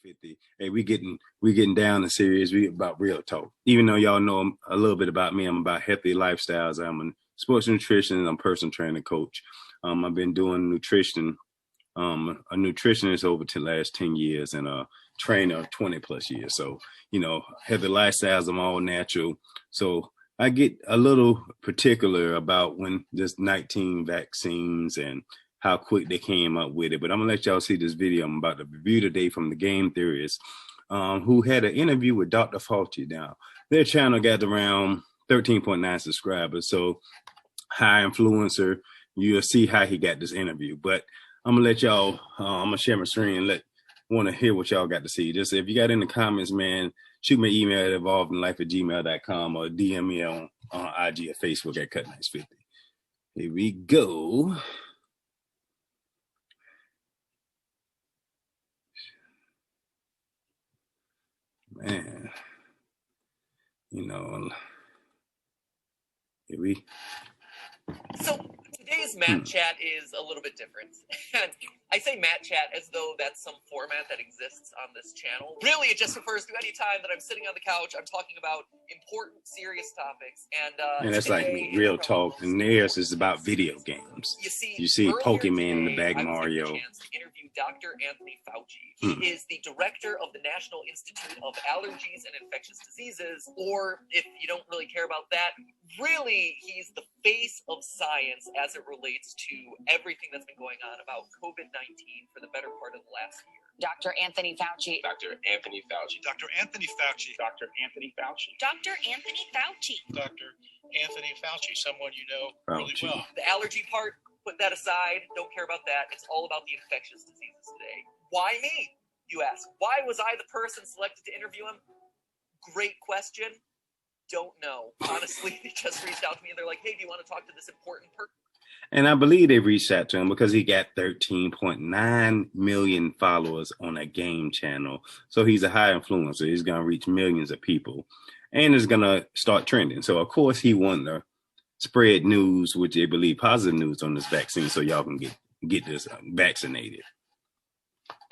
50. Hey, we getting down to serious. We about real talk. Even though y'all know a little bit about me, I'm about healthy lifestyles. I'm a sports nutritionist. I'm a personal trainer coach. I've been doing nutrition. A nutritionist over the last 10 years and a trainer 20 plus years. So, healthy lifestyles, I'm all natural. So I get a little particular about when this 19 vaccines and how quick they came up with it. But I'm gonna let y'all see this video I'm about to review today from the Game Theorists, who had an interview with Dr. Fauci. Now, their channel got around 13.9 subscribers. So high influencer, you'll see how he got this interview. But I'm gonna let y'all, I'm gonna share my screen and want to hear what y'all got to see. Just if you got in the comments, man, shoot me an email at evolvedinlife@gmail.com or DM me on IG or Facebook at CutNice50. Here we go. Man, here we. So today's Matt Chat is a little bit different. And I say Matt Chat as though that's some format that exists on this channel. Really, it just refers to any time that I'm sitting on the couch, I'm talking about important, serious topics. And that's like real talk. And theirs is about video games. You see Pokemon in the back, Mario. I was given a chance to interview Dr. Anthony Fauci. He is the director of the National Institute of Allergies and Infectious Diseases, or if you don't really care about that, really, he's the face of science as it relates to everything that's been going on about COVID-19 for the better part of the last year. Dr. Anthony Fauci. Dr. Anthony Fauci. Dr. Anthony Fauci. Dr. Anthony Fauci. Dr. Anthony Fauci. Dr. Anthony Fauci, someone you know really well. The allergy part, put that aside. Don't care about that. It's all about the infectious diseases today. Why me, you ask? Why was I the person selected to interview him? Great question. Don't know. Honestly, they just reached out to me and they're like, hey, do you want to talk to this important person? And I believe they reached out to him because he got 13.9 million followers on a game channel. So he's a high influencer. He's going to reach millions of people and is going to start trending. So, of course, he wanted to spread news, which they believe positive news on this vaccine so y'all can get this vaccinated.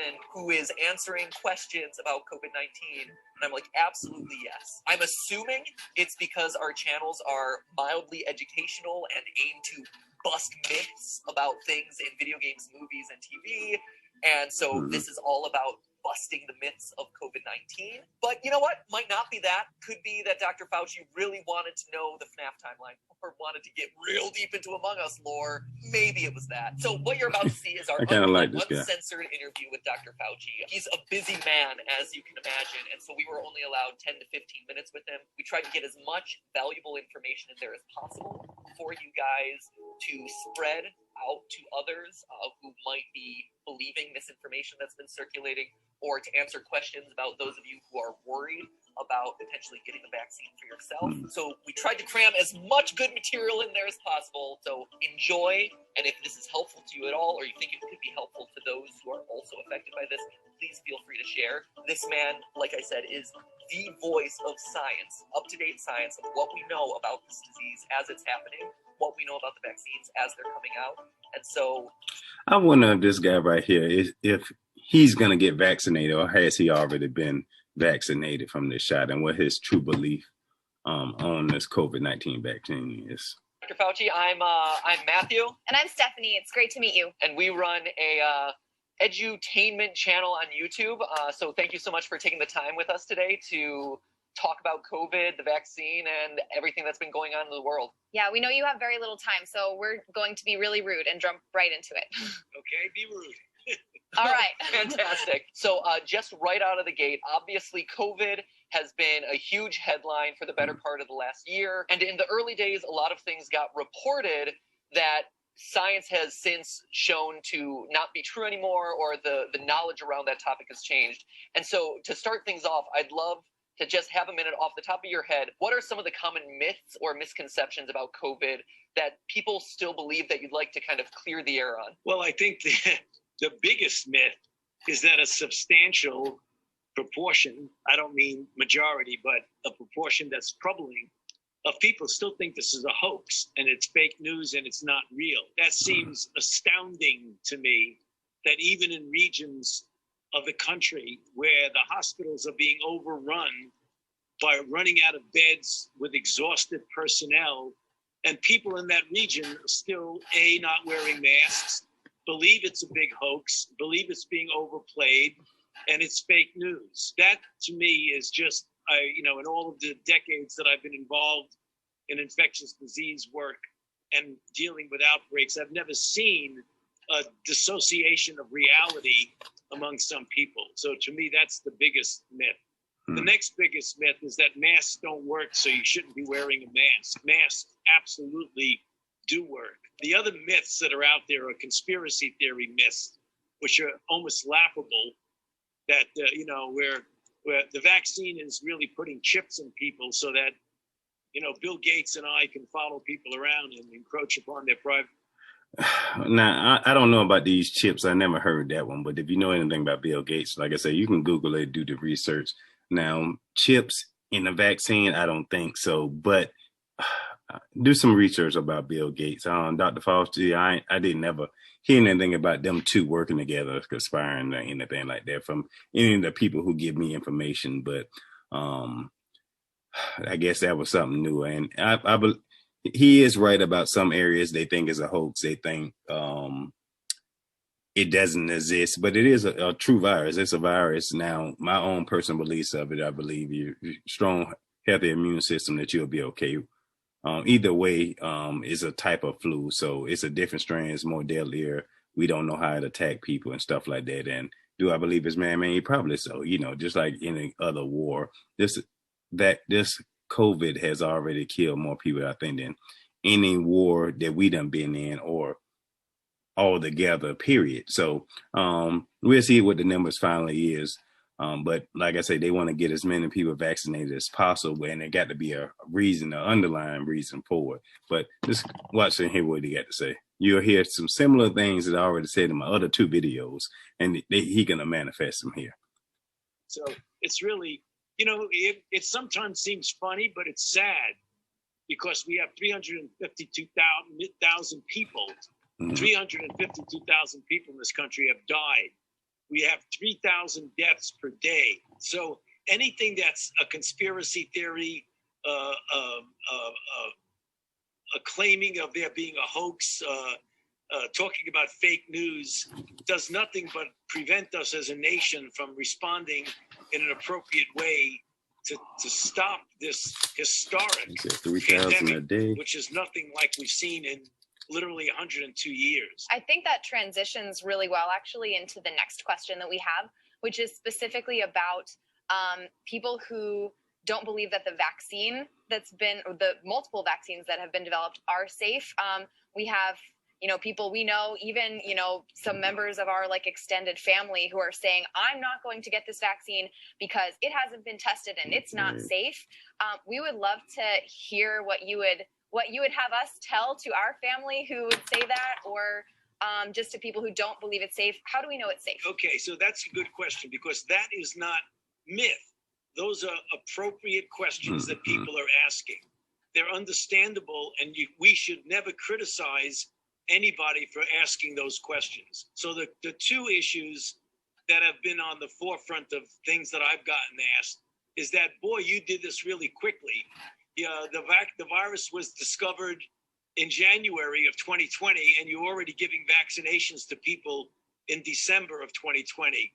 And who is answering questions about COVID-19. And I'm like, absolutely yes. I'm assuming it's because our channels are mildly educational and aim to bust myths about things in video games, movies, and TV. And so this is all about busting the myths of COVID-19. But you know what? Might not be that. Could be that Dr. Fauci really wanted to know the FNAF timeline or wanted to get real deep into Among Us lore. Maybe it was that. So what you're about to see is our uncensored interview with Dr. Fauci. He's a busy man, as you can imagine. And so we were only allowed 10 to 15 minutes with him. We tried to get as much valuable information in there as possible for you guys to spread out to others who might be believing misinformation that's been circulating, or to answer questions about those of you who are worried about potentially getting the vaccine for yourself. So we tried to cram as much good material in there as possible. So enjoy, and if this is helpful to you at all, or you think it could be helpful to those who are also affected by this, please feel free to share. This man, like I said, is the voice of science, up-to-date science of what we know about this disease as it's happening, what we know about the vaccines as they're coming out. And so I wonder if this guy right here if he's going to get vaccinated, or has he already been vaccinated from this shot, and what his true belief on this COVID-19 vaccine is. Dr. Fauci, I'm Matthew. And I'm Stephanie. It's great to meet you. And we run a edutainment channel on YouTube. So thank you so much for taking the time with us today to talk about COVID, the vaccine, and everything that's been going on in the world. Yeah, we know you have very little time, so we're going to be really rude and jump right into it. Okay, be rude. All right. Fantastic. So just right out of the gate, obviously COVID has been a huge headline for the better part of the last year. And in the early days, a lot of things got reported that science has since shown to not be true anymore, or the knowledge around that topic has changed. And so to start things off, I'd love to just have a minute off the top of your head. What are some of the common myths or misconceptions about COVID that people still believe that you'd like to kind of clear the air on? Well, I think the biggest myth is that a substantial proportion, I don't mean majority, but a proportion that's troubling, of people still think this is a hoax and it's fake news and it's not real. That seems astounding to me, that even in regions of the country where the hospitals are being overrun by running out of beds with exhausted personnel, and people in that region are still not wearing masks, believe it's a big hoax, believe it's being overplayed, and it's fake news. That to me is just, in all of the decades that I've been involved in infectious disease work and dealing with outbreaks, I've never seen a dissociation of reality among some people. So to me, that's the biggest myth. The next biggest myth is that masks don't work, so you shouldn't be wearing a mask. Masks absolutely do work. The other myths that are out there are conspiracy theory myths, which are almost laughable, that, where the vaccine is really putting chips in people so that, Bill Gates and I can follow people around and encroach upon their private. Now, I don't know about these chips. I never heard that one. But if you know anything about Bill Gates, like I said, you can Google it, do the research. Now, chips in the vaccine, I don't think so. But do some research about Bill Gates. Dr. Fauci, I didn't ever hear anything about them two working together, conspiring or anything like that from any of the people who give me information. But I guess that was something new. And he is right about some areas they think is a hoax. They think it doesn't exist, but it is a true virus. It's a virus. Now, my own personal beliefs of it, I believe you strong, healthy immune system that you'll be okay. Either way, is a type of flu. So it's a different strain. It's more deadlier. We don't know how it attack people and stuff like that. And do I believe it's man-made? Probably so. Just like any other war, this COVID has already killed more people, I think, than any war that we done been in or all together, period. So we'll see what the numbers finally is. But like I say, they want to get as many people vaccinated as possible, and there got to be a reason, an underlying reason for it. But just watch and hear what they got to say. You'll hear some similar things that I already said in my other two videos, and he gonna manifest them here. So it's really, it sometimes seems funny, but it's sad because we have 352,000 people. 352,000 people in this country have died. We have 3,000 deaths per day. So anything that's a conspiracy theory, a claiming of there being a hoax, talking about fake news, does nothing but prevent us as a nation from responding in an appropriate way to stop this historic 3,000 pandemic, a day, which is nothing like we've seen in literally 102 years. I think that transitions really well actually into the next question that we have, which is specifically about people who don't believe that the vaccine or the multiple vaccines that have been developed are safe. We have, people we know, even, some members of our extended family who are saying, I'm not going to get this vaccine because it hasn't been tested and it's not safe. We would love to hear what you would have us tell to our family who would say that, or just to people who don't believe it's safe. How do we know it's safe? Okay, so that's a good question because that is not myth. Those are appropriate questions that people are asking. They're understandable, and we should never criticize anybody for asking those questions. So the two issues that have been on the forefront of things that I've gotten asked is that, boy, you did this really quickly. The virus was discovered in January of 2020, and you're already giving vaccinations to people in December of 2020.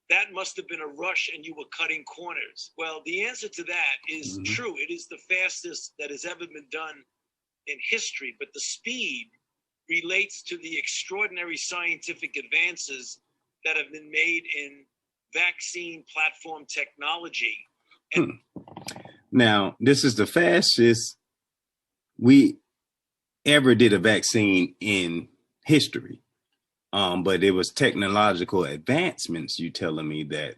That must have been a rush, and you were cutting corners. Well, the answer to that is true. It is the fastest that has ever been done in history, but the speed relates to the extraordinary scientific advances that have been made in vaccine platform technology. And now, this is the fastest we ever did a vaccine in history. But it was technological advancements, you telling me, that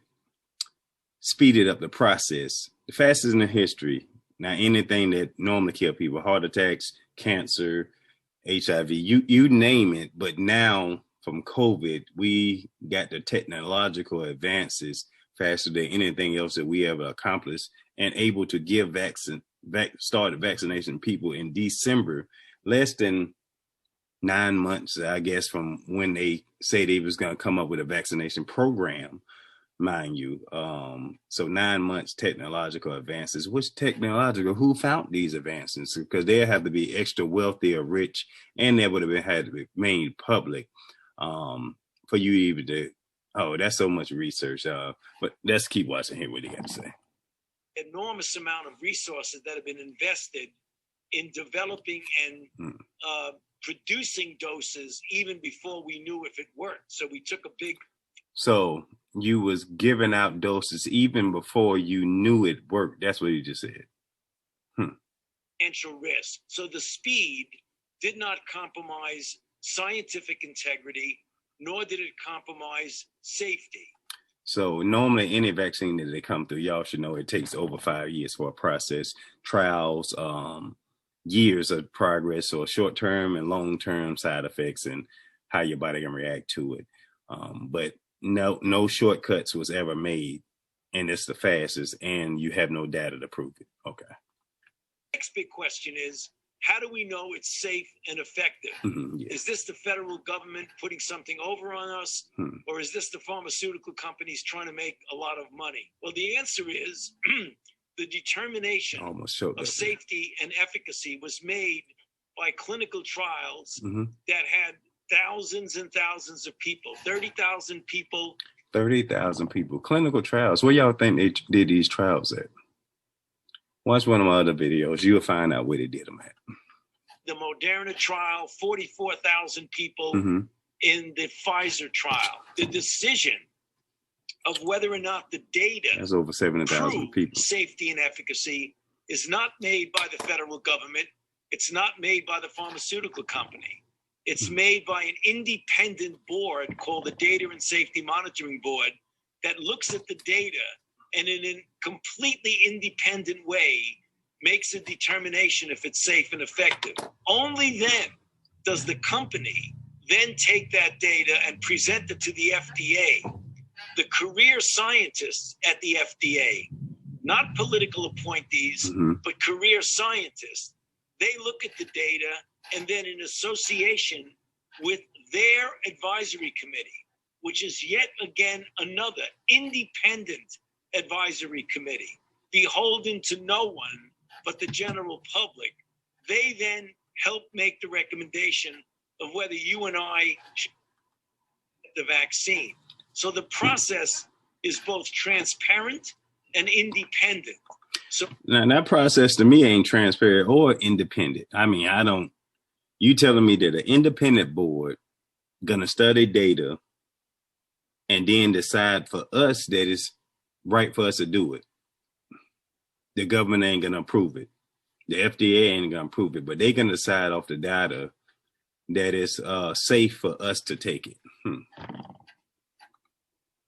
speeded up the process. The fastest in the history. Now, anything that normally kill people, heart attacks, cancer, HIV, you name it. But now from COVID, we got the technological advances faster than anything else that we ever accomplished, and able to give started vaccination people in December, less than 9 months, I guess, from when they say they was going to come up with a vaccination program. mind you. So 9 months technological advances. Which technological? Who found these advances? Because they have to be extra wealthy or rich, and they would have been had to be made public for you even to. Oh, that's so much research. But let's keep watching here. What do you got to say? Enormous amount of resources that have been invested in developing and producing doses even before we knew if it worked. So we took a big. So you was giving out doses even before you knew it worked. That's what you just said. Financial risk. So the speed did not compromise scientific integrity, nor did it compromise safety. So normally any vaccine that they come through, y'all should know it takes over 5 years for a process, trials, years of progress, or short-term and long-term side effects and how your body can react to it. But no shortcuts was ever made, and it's the fastest, and you have no data to prove it. Okay. Next big question is, how do we know it's safe and effective? Yeah. Is this the federal government putting something over on us? Or is this the pharmaceutical companies trying to make a lot of money? Well, the answer is the determination of safety and efficacy was made by clinical trials that had thousands and thousands of people, 30,000 people. 30,000 people. Clinical trials. Where y'all think they did these trials at? Watch one of my other videos. You'll find out where they did them at. The Moderna trial, 44,000 people in the Pfizer trial. The decision of whether or not the data that's over 70,000 people safety and efficacy is not made by the federal government. It's not made by the pharmaceutical company. It's made by an independent board called the Data and Safety Monitoring Board that looks at the data and in a completely independent way makes a determination if it's safe and effective. Only then does the company then take that data and present it to the FDA. The career scientists at the FDA, not political appointees, but career scientists, they look at the data and then in association with their advisory committee, which is yet again another independent advisory committee, beholden to no one but the general public, they then help make the recommendation of whether you and I should get the vaccine. So the process is both transparent and independent. So now that process to me ain't transparent or independent. I mean, you telling me that an independent board gonna study data and then decide for us that it's right for us to do it. The government ain't gonna approve it. The FDA ain't gonna approve it, but they gonna decide off the data that it's safe for us to take it.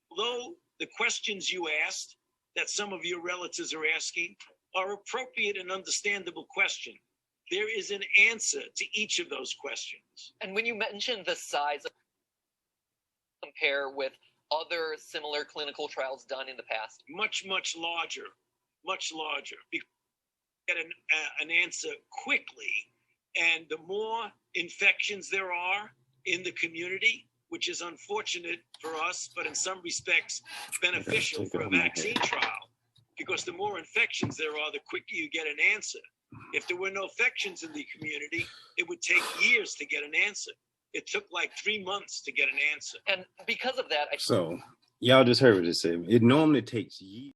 Although the questions you asked that some of your relatives are asking are appropriate and understandable questions, there is an answer to each of those questions. And when you mentioned the size of compare with other similar clinical trials done in the past, much larger. You get an answer quickly, and the more infections there are in the community, which is unfortunate for us, but in some respects beneficial for a vaccine trial, because the more infections there are, the quicker you get an answer. If there were no infections in the community, it would take years to get an answer. It took like 3 months to get an answer. And because of that, so y'all just heard what it said. It normally takes years.